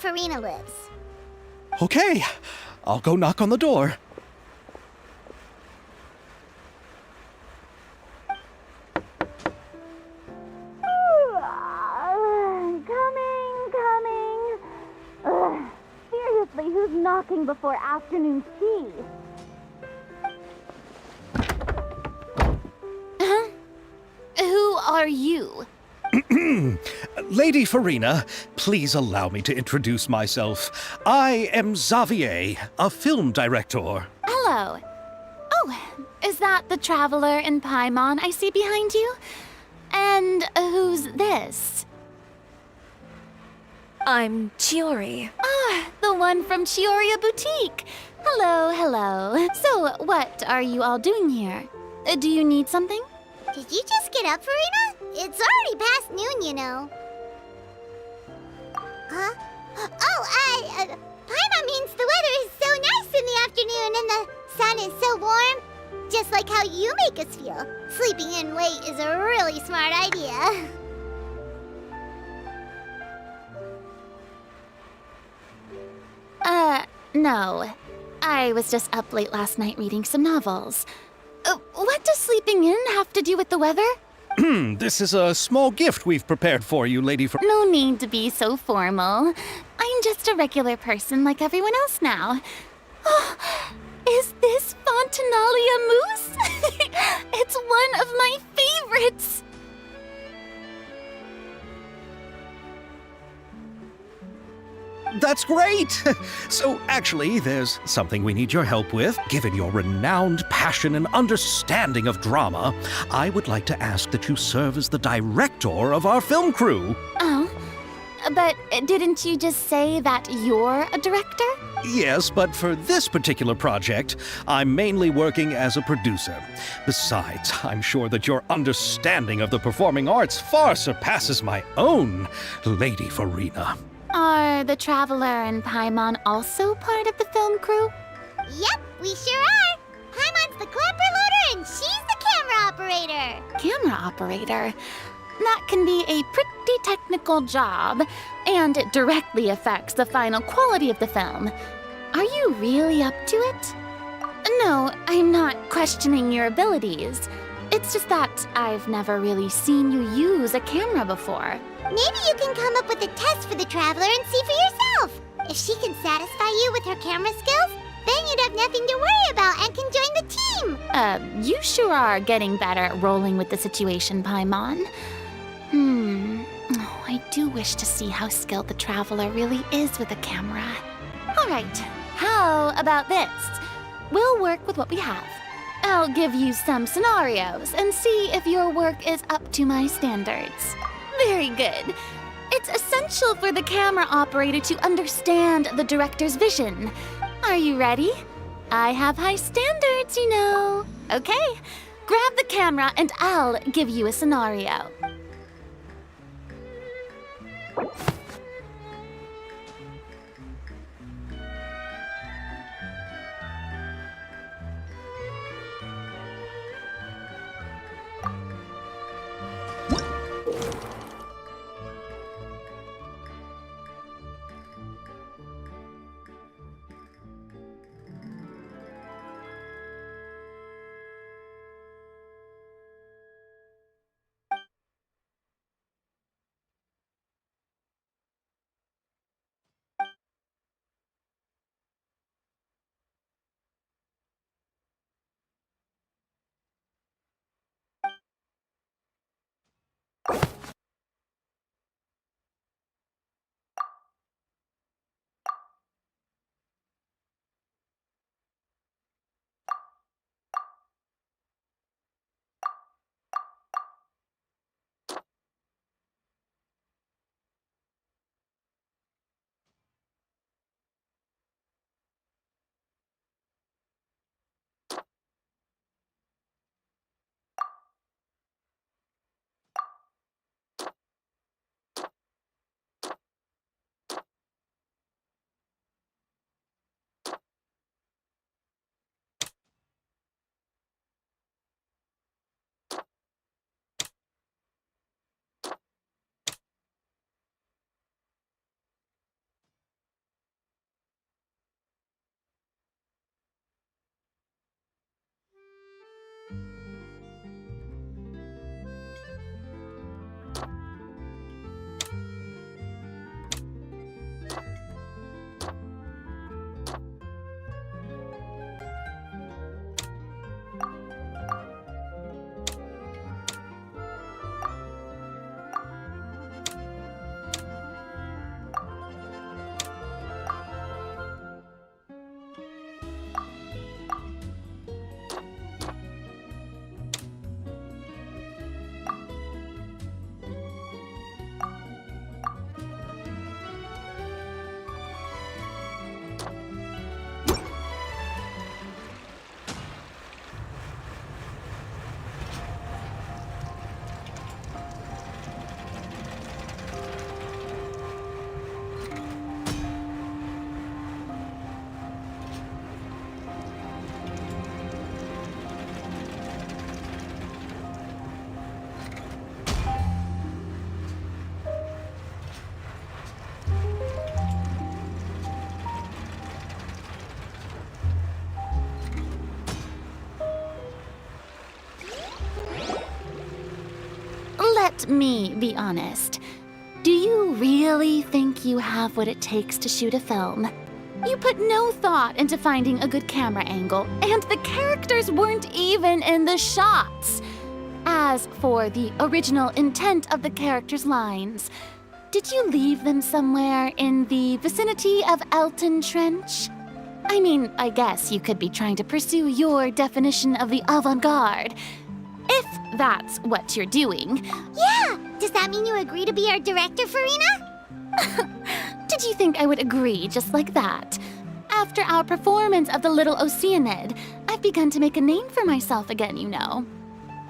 Farina lives. Okay, I'll go knock on the door. Coming. Ugh, seriously, who's knocking before afternoon tea? Huh? Who are you? Lady Farina, please allow me to introduce myself. I am Xavier, a film director. Hello. Oh, is that the traveler in Paimon I see behind you? And who's this? I'm Chiori. Ah, the one from Chioria Boutique. Hello. So, what are you all doing here? Do you need something? Did you just get up, Farina? It's already past noon, you know. Huh? Oh, Paimon means the weather is so nice in the afternoon and the sun is so warm. Just like how you make us feel. Sleeping in late is a really smart idea. No. I was just up late last night reading some novels. What does sleeping in have to do with the weather? This is a small gift we've prepared for you, Lady Farina. No need to be so formal. I'm just a regular person like everyone else now. Oh, is this Fontinalia mousse? It's one of my favorites! That's great! So, actually, there's something we need your help with. Given your renowned passion and understanding of drama, I would like to ask that you serve as the director of our film crew. Oh, but didn't you just say that you're a director? Yes, but for this particular project, I'm mainly working as a producer. Besides, I'm sure that your understanding of the performing arts far surpasses my own, Lady Farina. Are the Traveler and Paimon also part of the film crew? Yep, we sure are. Paimon's the clapper loader and she's the camera operator. Camera operator? That can be a pretty technical job, and it directly affects the final quality of the film. Are you really up to it? No, I'm not questioning your abilities. It's just that I've never really seen you use a camera before. Maybe you can come up with a test for the Traveler and see for yourself. If she can satisfy you with her camera skills, then you'd have nothing to worry about and can join the team. You sure are getting better at rolling with the situation, Paimon. Oh, I do wish to see how skilled the Traveler really is with a camera. All right, how about this? We'll work with what we have. I'll give you some scenarios and see if your work is up to my standards. Very good. It's essential for the camera operator to understand the director's vision. Are you ready? I have high standards, you know. Okay, grab the camera and I'll give you a scenario. let me be honest. Do you really think you have what it takes to shoot a film? You put no thought into finding a good camera angle, and the characters weren't even in the shots. As for the original intent of the characters' lines, did you leave them somewhere in the vicinity of Elton Trench? I mean, I guess you could be trying to pursue your definition of the avant-garde, if that's what you're doing. Yeah! Does that mean you agree to be our director, Farina? Did you think I would agree just like that? After our performance of the Little Oceanid, I've begun to make a name for myself again, you know.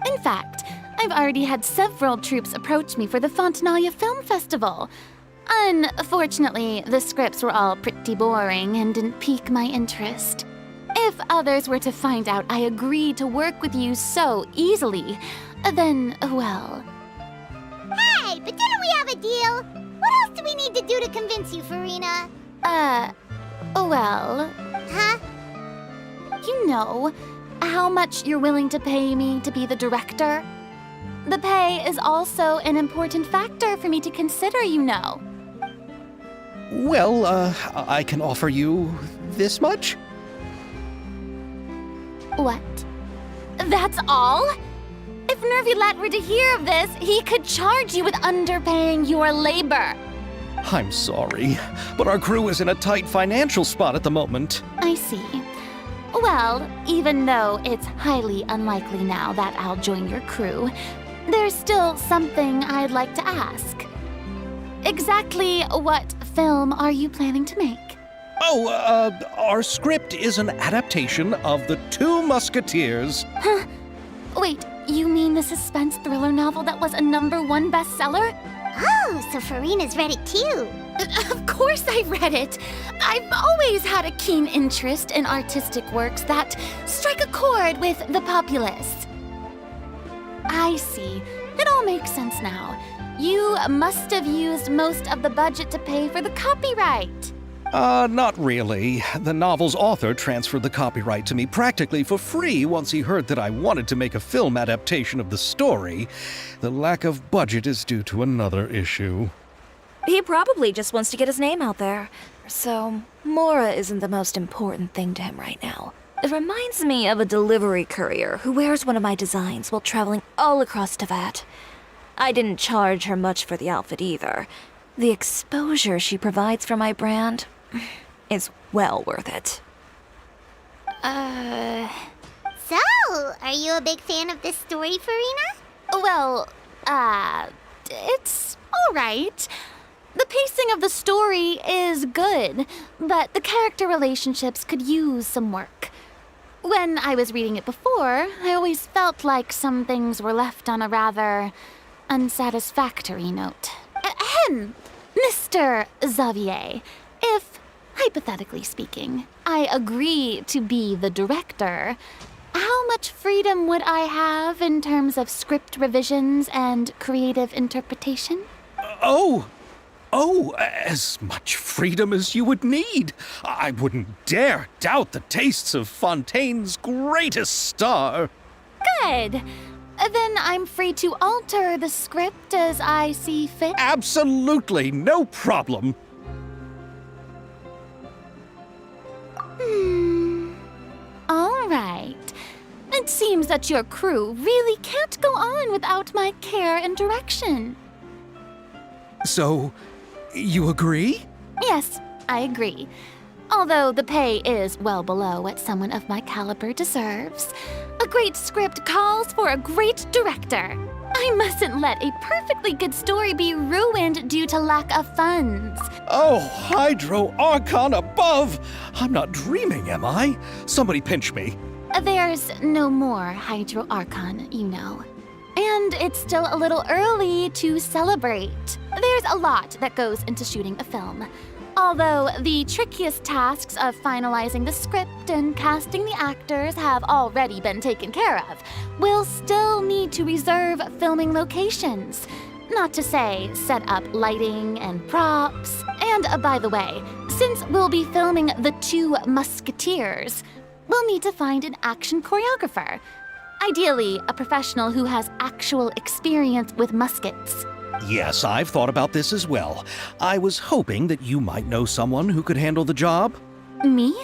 In fact, I've already had several troops approach me for the Fontaine Film Festival. Unfortunately, the scripts were all pretty boring and didn't pique my interest. If others were to find out I agreed to work with you so easily, then, well... Hey, but didn't we have a deal? What else do we need to do to convince you, Farina? Well... Huh? You know how much you're willing to pay me to be the director? The pay is also an important factor for me to consider, you know. Well, I can offer you this much? What? That's all? If Nervilat were to hear of this, he could charge you with underpaying your labor. I'm sorry, but our crew is in a tight financial spot at the moment. I see. Well, even though it's highly unlikely now that I'll join your crew, there's still something I'd like to ask. Exactly what film are you planning to make? Oh, our script is an adaptation of The Two Musketeers. Huh? Wait, you mean the suspense thriller novel that was a #1 bestseller? Oh, so Farina's read it too. Of course I read it. I've always had a keen interest in artistic works that strike a chord with the populace. I see. It all makes sense now. You must have used most of the budget to pay for the copyright. Not really. The novel's author transferred the copyright to me practically for free once he heard that I wanted to make a film adaptation of the story. The lack of budget is due to another issue. He probably just wants to get his name out there. So, Mora isn't the most important thing to him right now. It reminds me of a delivery courier who wears one of my designs while traveling all across Teyvat. I didn't charge her much for the outfit either. The exposure she provides for my brand is well worth it. So, are you a big fan of this story, Farina? Well, it's all right. The pacing of the story is good, but the character relationships could use some work. When I was reading it before, I always felt like some things were left on a rather unsatisfactory note. Ahem, Mr. Xavier, if, hypothetically speaking, I agree to be the director, how much freedom would I have in terms of script revisions and creative interpretation? Oh, as much freedom as you would need. I wouldn't dare doubt the tastes of Fontaine's greatest star. Good. Then I'm free to alter the script as I see fit. Absolutely, no problem. All right. It seems that your crew really can't go on without my care and direction. So, you agree? Yes, I agree. Although the pay is well below what someone of my caliber deserves. A great script calls for a great director. I mustn't let a perfectly good story be ruined due to lack of funds. Oh, Hydro Archon above! I'm not dreaming, am I? Somebody pinch me. There's no more Hydro Archon, you know. And it's still a little early to celebrate. There's a lot that goes into shooting a film. Although the trickiest tasks of finalizing the script and casting the actors have already been taken care of, we'll still need to reserve filming locations. Not to say set up lighting and props. And by the way, since we'll be filming The Two Musketeers, we'll need to find an action choreographer. Ideally, a professional who has actual experience with muskets. Yes, I've thought about this as well. I was hoping that you might know someone who could handle the job. Me?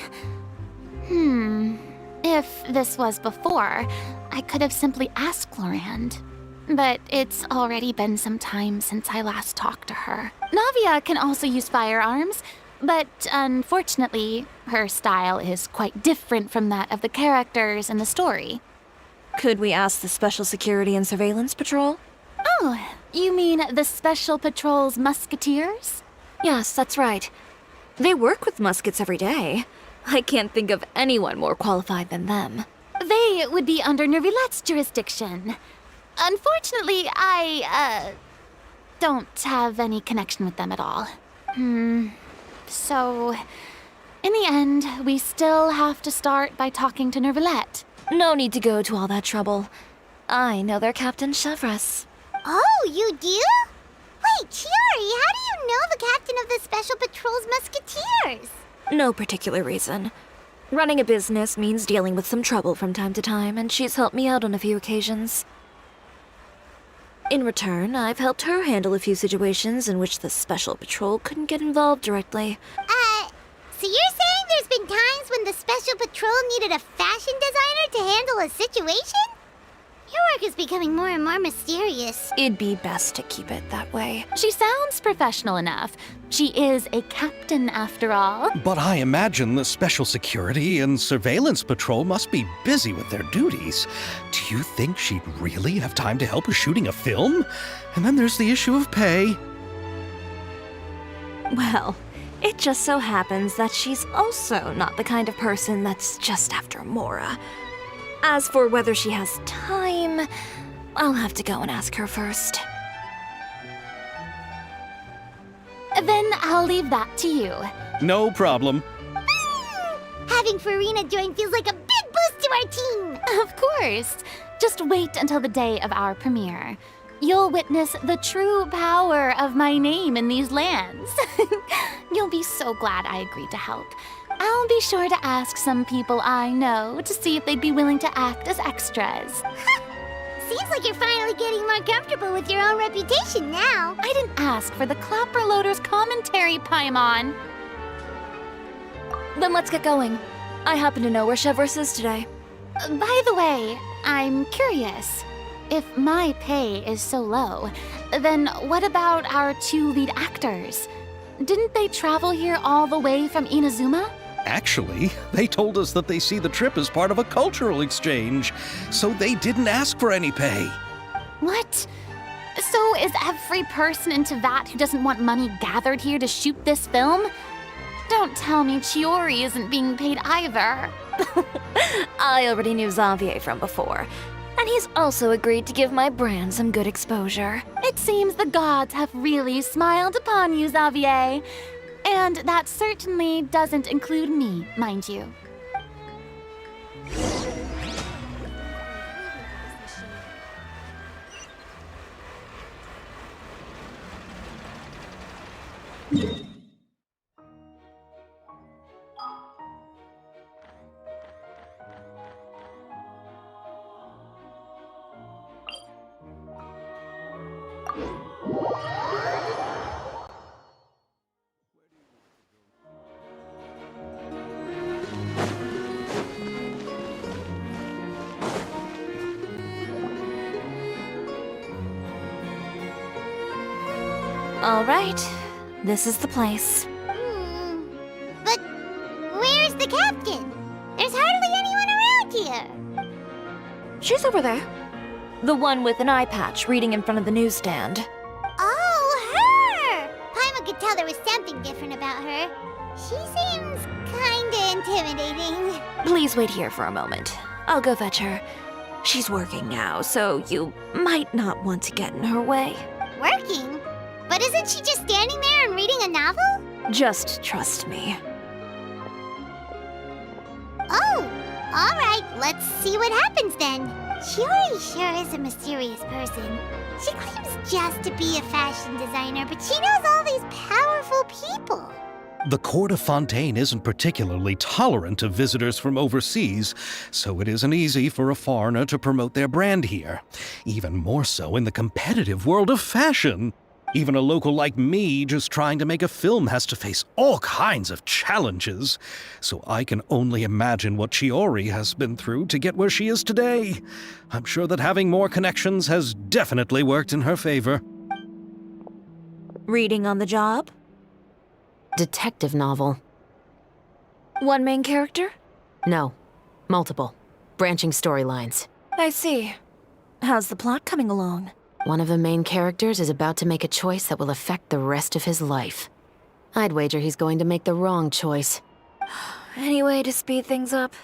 If this was before, I could have simply asked Glorand. But it's already been some time since I last talked to her. Navia can also use firearms, but unfortunately, her style is quite different from that of the characters in the story. Could we ask the Special Security and Surveillance Patrol? Oh, you mean the Special Patrol's musketeers? Yes, that's right. They work with muskets every day. I can't think of anyone more qualified than them. They would be under Nervilette's jurisdiction. Unfortunately, I don't have any connection with them at all. So, in the end, we still have to start by talking to Nervilette. No need to go to all that trouble. I know their Captain Chevres. Oh, you do? Wait, Chiori, how do you know the captain of the Special Patrol's Musketeers? No particular reason. Running a business means dealing with some trouble from time to time, and she's helped me out on a few occasions. In return, I've helped her handle a few situations in which the Special Patrol couldn't get involved directly. So you're saying there's been times when the Special Patrol needed a fashion designer to handle a situation? Your work is becoming more and more mysterious. It'd be best to keep it that way. She sounds professional enough. She is a captain, after all. But I imagine the Special Security and Surveillance Patrol must be busy with their duties. Do you think she'd really have time to help with shooting a film? And then there's the issue of pay. Well, it just so happens that she's also not the kind of person that's just after Mora. As for whether she has time, I'll have to go and ask her first. Then I'll leave that to you. No problem. Having Farina join feels like a big boost to our team. Of course. Just wait until the day of our premiere. You'll witness the true power of my name in these lands. You'll be so glad I agreed to help. I'll be sure to ask some people I know to see if they'd be willing to act as extras. Seems like you're finally getting more comfortable with your own reputation now. I didn't ask for the Clapper Loader's commentary, Paimon. Then let's get going. I happen to know where Chevres is today. By the way, I'm curious. If my pay is so low, then what about our two lead actors? Didn't they travel here all the way from Inazuma? Actually, they told us that they see the trip as part of a cultural exchange, so they didn't ask for any pay. What? So is every person in Teyvat who doesn't want money gathered here to shoot this film? Don't tell me Chiori isn't being paid either. I already knew Xavier from before, and he's also agreed to give my brand some good exposure. It seems the gods have really smiled upon you, Xavier. And that certainly doesn't include me, mind you. All right, this is the place. But where's the captain? There's hardly anyone around here. She's over there. The one with an eye patch reading in front of the newsstand. Oh, her! Paimon could tell there was something different about her. She seems kinda intimidating. Please wait here for a moment. I'll go fetch her. She's working now, so you might not want to get in her way. Working? But isn't she just standing there and reading a novel? Just trust me. Oh, alright, let's see what happens then. Chiori sure is a mysterious person. She claims just to be a fashion designer, but she knows all these powerful people. The court of Fontaine isn't particularly tolerant of visitors from overseas, so it isn't easy for a foreigner to promote their brand here. Even more so in the competitive world of fashion. Even a local like me just trying to make a film has to face all kinds of challenges. So I can only imagine what Chiori has been through to get where she is today. I'm sure that having more connections has definitely worked in her favor. Reading on the job? Detective novel. One main character? No. Multiple. Branching storylines. I see. How's the plot coming along? One of the main characters is about to make a choice that will affect the rest of his life. I'd wager he's going to make the wrong choice. Any way to speed things up?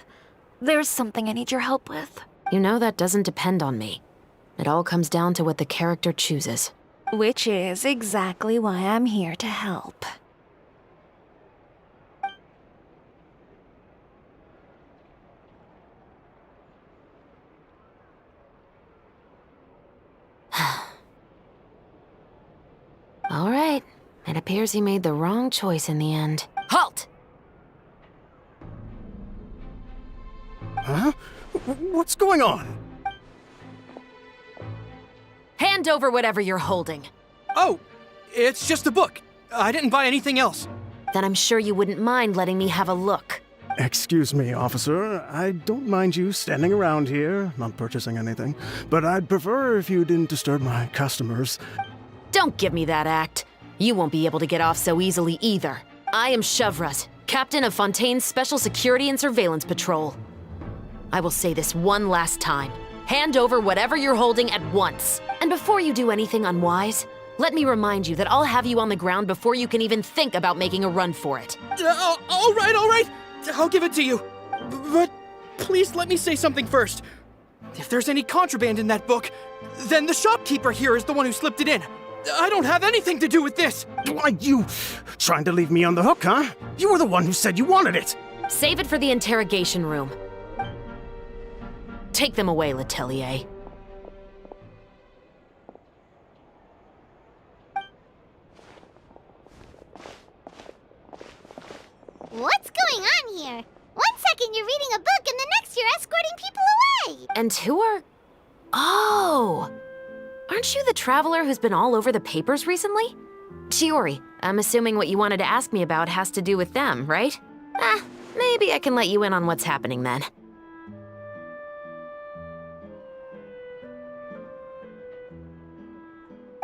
There's something I need your help with. You know that doesn't depend on me. It all comes down to what the character chooses. Which is exactly why I'm here to help. All right. It appears he made the wrong choice in the end. Halt! Huh? What's going on? Hand over whatever you're holding. Oh, it's just a book. I didn't buy anything else. Then I'm sure you wouldn't mind letting me have a look. Excuse me, officer. I don't mind you standing around here, not purchasing anything, but I'd prefer if you didn't disturb my customers. Don't give me that act. You won't be able to get off so easily either. I am Shavraz, captain of Fontaine's Special Security and Surveillance Patrol. I will say this one last time. Hand over whatever you're holding at once. And before you do anything unwise, let me remind you that I'll have you on the ground before you can even think about making a run for it. All right. I'll give it to you. But please let me say something first. If there's any contraband in that book, then the shopkeeper here is the one who slipped it in. I don't have anything to do with this. Why, you trying to leave me on the hook, huh? You were the one who said you wanted it. Save it for the interrogation room. Take them away, Letelier. What's going on here? 1 second you're reading a book and the next you're escorting people away! And who are... Oh! Aren't you the traveler who's been all over the papers recently? Chiori, I'm assuming what you wanted to ask me about has to do with them, right? Maybe I can let you in on what's happening then.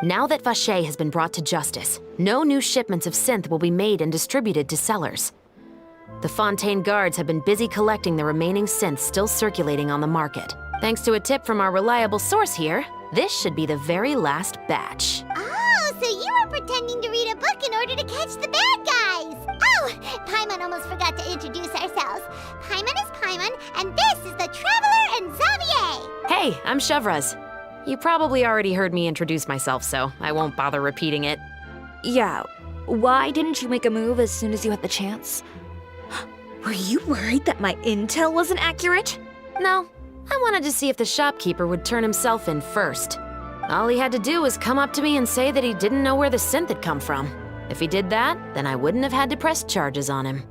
Now that Vacher has been brought to justice, no new shipments of synth will be made and distributed to sellers. The Fontaine guards have been busy collecting the remaining synths still circulating on the market. Thanks to a tip from our reliable source here, this should be the very last batch. Oh, so you were pretending to read a book in order to catch the bad guys! Oh, Paimon almost forgot to introduce ourselves. Paimon is Paimon, and this is the Traveler and Xavier! Hey, I'm Shavraz. You probably already heard me introduce myself, so I won't bother repeating it. Yeah, why didn't you make a move as soon as you had the chance? Were you worried that my intel wasn't accurate? No, I wanted to see if the shopkeeper would turn himself in first. All he had to do was come up to me and say that he didn't know where the synth had come from. If he did that, then I wouldn't have had to press charges on him.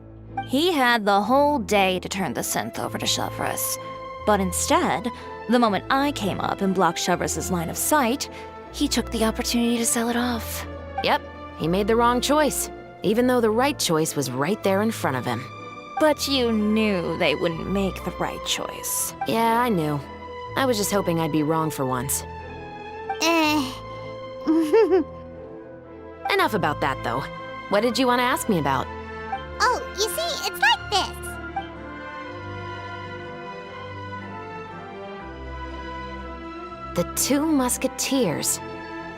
He had the whole day to turn the synth over to Shavraz. But instead, the moment I came up and blocked Shavraz's line of sight, he took the opportunity to sell it off. Yep, he made the wrong choice, even though the right choice was right there in front of him. But you knew they wouldn't make the right choice. Yeah, I knew. I was just hoping I'd be wrong for once. Enough about that, though. What did you want to ask me about? Oh, you see, it's like this. The Two Musketeers.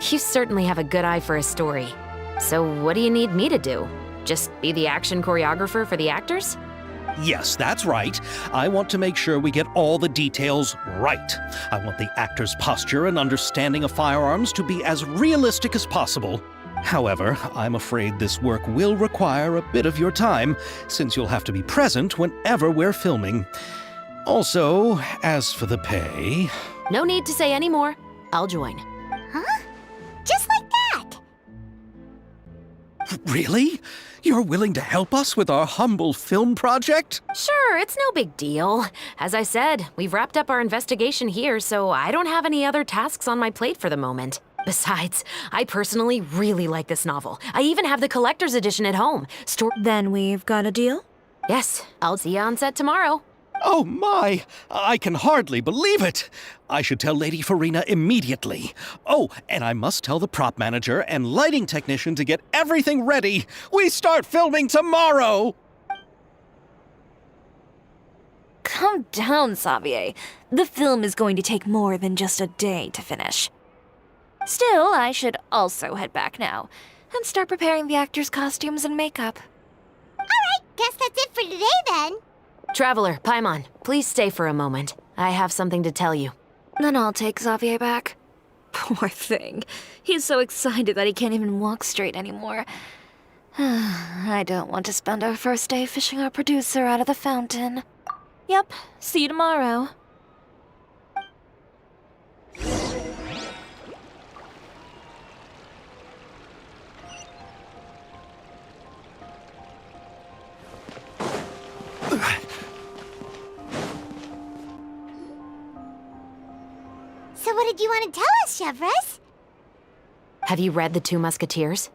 You certainly have a good eye for a story. So what do you need me to do? Just be the action choreographer for the actors? Yes, that's right. I want to make sure we get all the details right. I want the actor's posture and understanding of firearms to be as realistic as possible. However, I'm afraid this work will require a bit of your time, since you'll have to be present whenever we're filming. Also, as for the pay... No need to say any more. I'll join. Huh? Just like that? Really? You're willing to help us with our humble film project? Sure, it's no big deal. As I said, we've wrapped up our investigation here, so I don't have any other tasks on my plate for the moment. Besides, I personally really like this novel. I even have the collector's edition at home. Then we've got a deal? Yes, I'll see you on set tomorrow. Oh my! I can hardly believe it! I should tell Lady Farina immediately. Oh, and I must tell the prop manager and lighting technician to get everything ready. We start filming tomorrow! Calm down, Xavier. The film is going to take more than just a day to finish. Still, I should also head back now and start preparing the actors' costumes and makeup. Alright, guess that's it for today then. Traveler, Paimon, please stay for a moment. I have something to tell you. Then I'll take Xavier back. Poor thing. He's so excited that he can't even walk straight anymore. I don't want to spend our first day fishing our producer out of the fountain. Yep, see you tomorrow. So what did you want to tell us, Chevres? Have you read The Two Musketeers?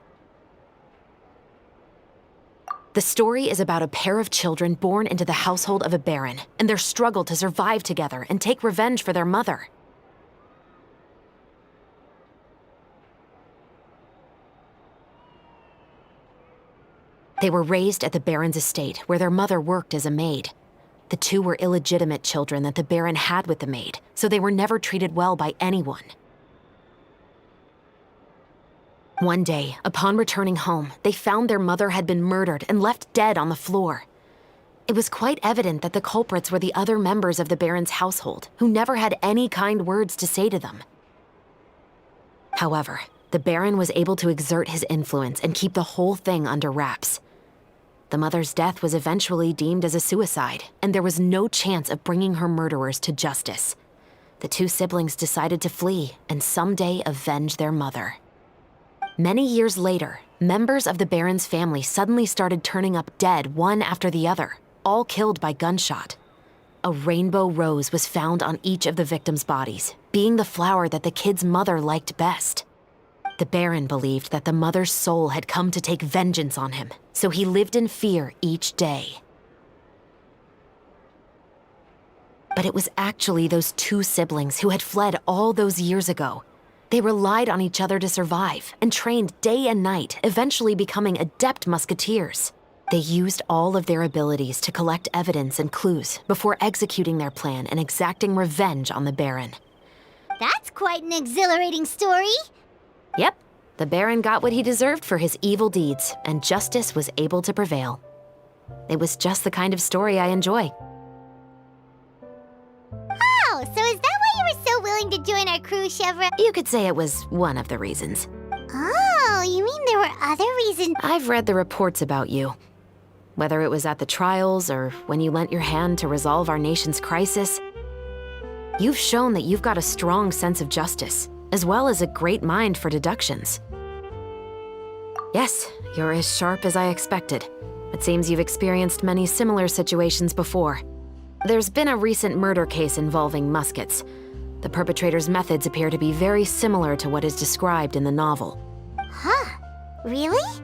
The story is about a pair of children born into the household of a baron and their struggle to survive together and take revenge for their mother. They were raised at the baron's estate, where their mother worked as a maid. The two were illegitimate children that the baron had with the maid, so they were never treated well by anyone. One day, upon returning home, they found their mother had been murdered and left dead on the floor. It was quite evident that the culprits were the other members of the baron's household, who never had any kind words to say to them. However, the baron was able to exert his influence and keep the whole thing under wraps. The mother's death was eventually deemed as a suicide, and there was no chance of bringing her murderers to justice. The two siblings decided to flee and someday avenge their mother. Many years later, members of the baron's family suddenly started turning up dead one after the other, all killed by gunshot. A rainbow rose was found on each of the victims' bodies, being the flower that the kid's mother liked best. The Baron believed that the mother's soul had come to take vengeance on him, so he lived in fear each day. But it was actually those two siblings who had fled all those years ago. They relied on each other to survive and trained day and night, eventually becoming adept musketeers. They used all of their abilities to collect evidence and clues before executing their plan and exacting revenge on the Baron. That's quite an exhilarating story. Yep, the Baron got what he deserved for his evil deeds, and justice was able to prevail. It was just the kind of story I enjoy. Oh, so is that why you were so willing to join our crew, Chevron? You could say it was one of the reasons. Oh, you mean there were other reasons? I've read the reports about you. Whether it was at the trials or when you lent your hand to resolve our nation's crisis, you've shown that you've got a strong sense of justice, as well as a great mind for deductions. Yes, you're as sharp as I expected. It seems you've experienced many similar situations before. There's been a recent murder case involving muskets. The perpetrator's methods appear to be very similar to what is described in the novel. Huh? Really?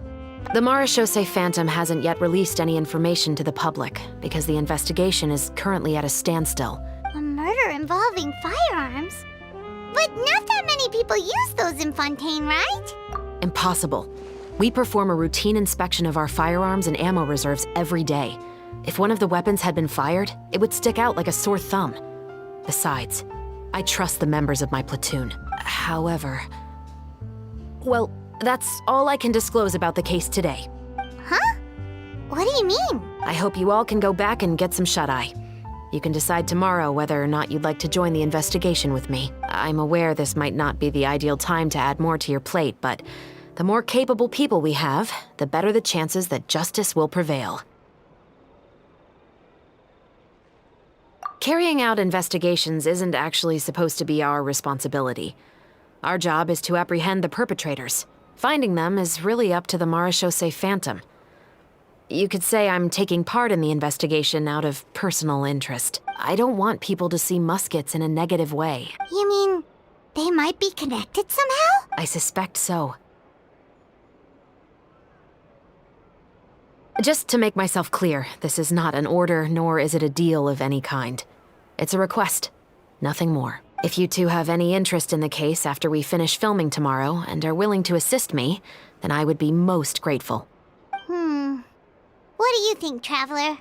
The Marechaussee Phantom hasn't yet released any information to the public because the investigation is currently at a standstill. A murder involving firearms? But not that many people use those in Fontaine, right? Impossible. We perform a routine inspection of our firearms and ammo reserves every day. If one of the weapons had been fired, it would stick out like a sore thumb. Besides, I trust the members of my platoon. However... well, that's all I can disclose about the case today. Huh? What do you mean? I hope you all can go back and get some shut-eye. You can decide tomorrow whether or not you'd like to join the investigation with me. I'm aware this might not be the ideal time to add more to your plate, but the more capable people we have, the better the chances that justice will prevail. Carrying out investigations isn't actually supposed to be our responsibility. Our job is to apprehend the perpetrators. Finding them is really up to the Marechaussee Phantom. You could say I'm taking part in the investigation out of personal interest. I don't want people to see muskets in a negative way. You mean they might be connected somehow? I suspect so. Just to make myself clear, this is not an order, nor is it a deal of any kind. It's a request, nothing more. If you two have any interest in the case after we finish filming tomorrow and are willing to assist me, then I would be most grateful. What do you think, Traveler?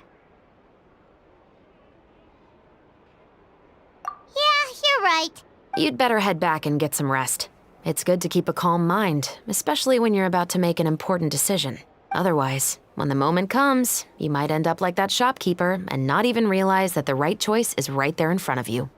Yeah, you're right. You'd better head back and get some rest. It's good to keep a calm mind, especially when you're about to make an important decision. Otherwise, when the moment comes, you might end up like that shopkeeper and not even realize that the right choice is right there in front of you.